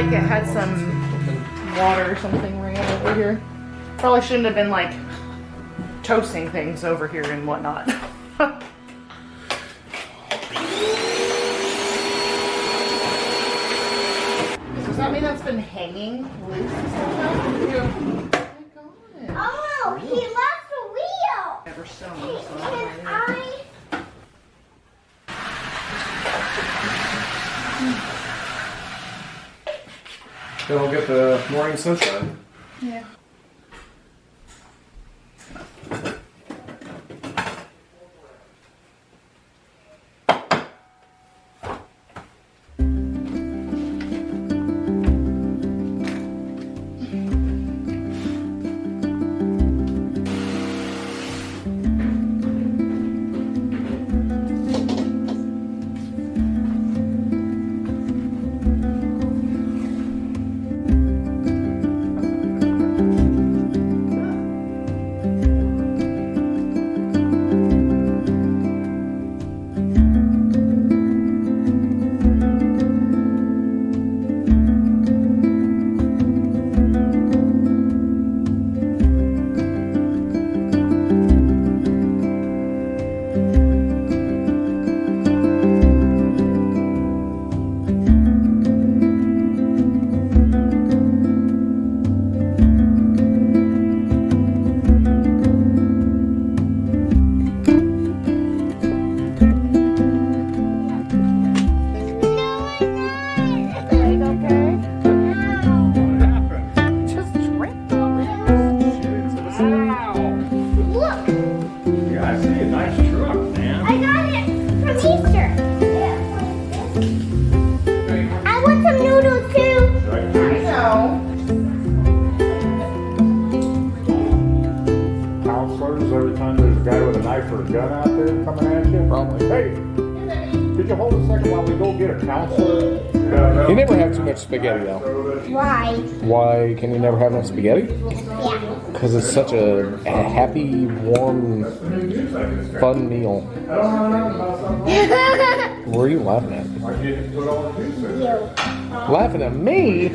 like it had some water or something ran over here. Probably shouldn't have been like toasting things over here and whatnot. Does that mean that's been hanging loose somehow? Yeah. Oh my god. Oh, he left the wheel. Never sewn, Hey, so Then we'll get the morning sunshine. yeah. Every time there's a guy with a knife or a gun out there coming at you? Probably. Hey, could you hold a second while we go get a counselor? You never have too much spaghetti though. Why? Why can you never have enough spaghetti? Yeah. Because it's such a happy, warm, fun meal. What are you laughing at? You. Laughing at me?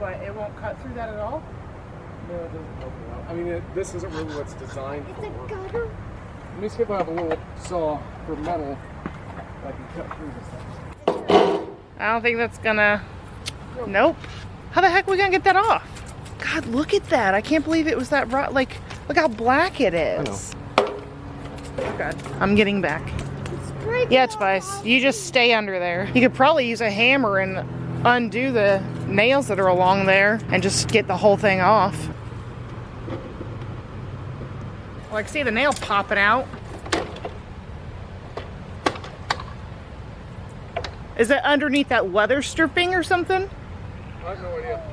but it won't cut through that at all. No, it doesn't help it out. I mean, this isn't really what's designed It's for. a gutter. Let me see if I have a little saw for metal that I can cut through this thing. I don't think that's gonna. Nope. How the heck are we gonna get that off? God, look at that. I can't believe it was that raw. Like, look how black it is. Oh God, I'm getting back. Yeah, Spice. You just stay under there. You could probably use a hammer and undo the nails that are along there and just get the whole thing off. Like, see the nail popping out. Is it underneath that weather stripping or something? I have no idea.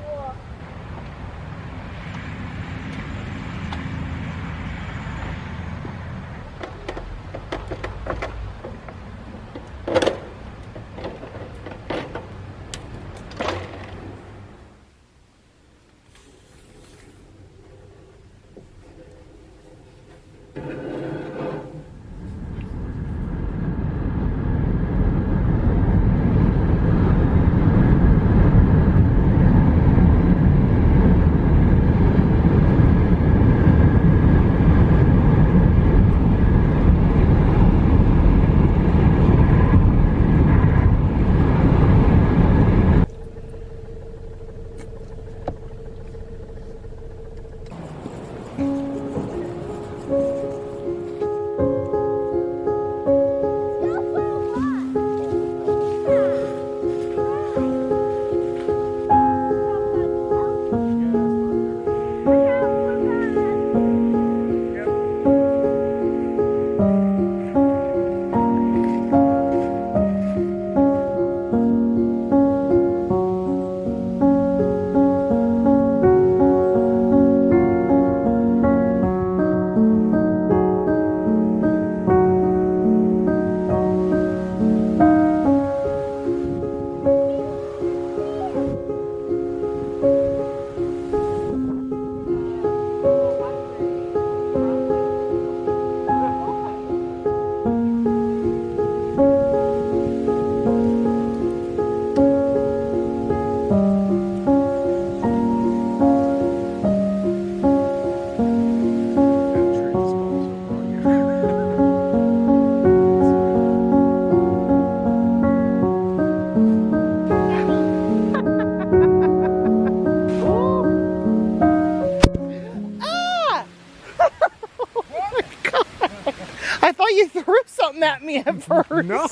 I thought you threw something at me at first. No,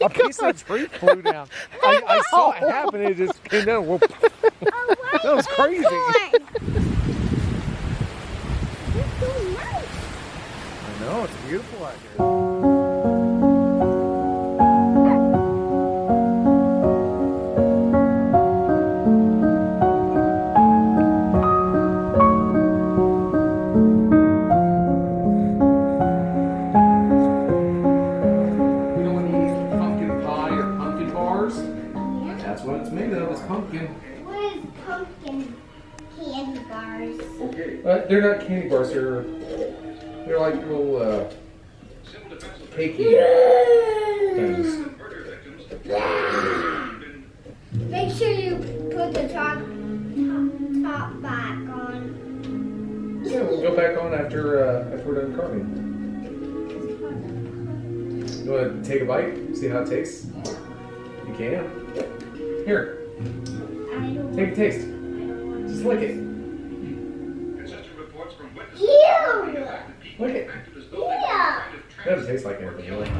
a piece of tree flew down. I saw it happen. It just came down. Whoop. That was crazy. It's so nice. I know, it's beautiful out here. You know when you eat pumpkin pie or pumpkin bars? That's what it's made of, is pumpkin. What is pumpkin candy bars? They're not candy bars, they're like little cakey things. Make sure you put the top back on. Yeah, we'll go back on after we're done carving. You want to take a bite? See how it tastes? You can. Here, take a taste. Just lick it. Ew! Lick it. Ew! It doesn't taste like anything, really.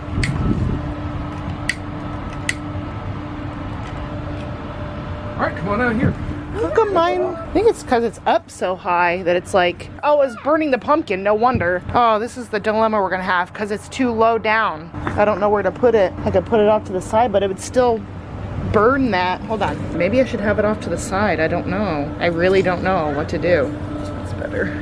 All right, come on out here. How come mine? I think it's because it's up so high that it's like, oh, it's burning the pumpkin. No wonder. Oh, this is the dilemma we're gonna have because it's too low down. I don't know where to put it. I could put it off to the side, but it would still burn that. Hold on. Maybe I should have it off to the side. I don't know. I really don't know what to do. That's better.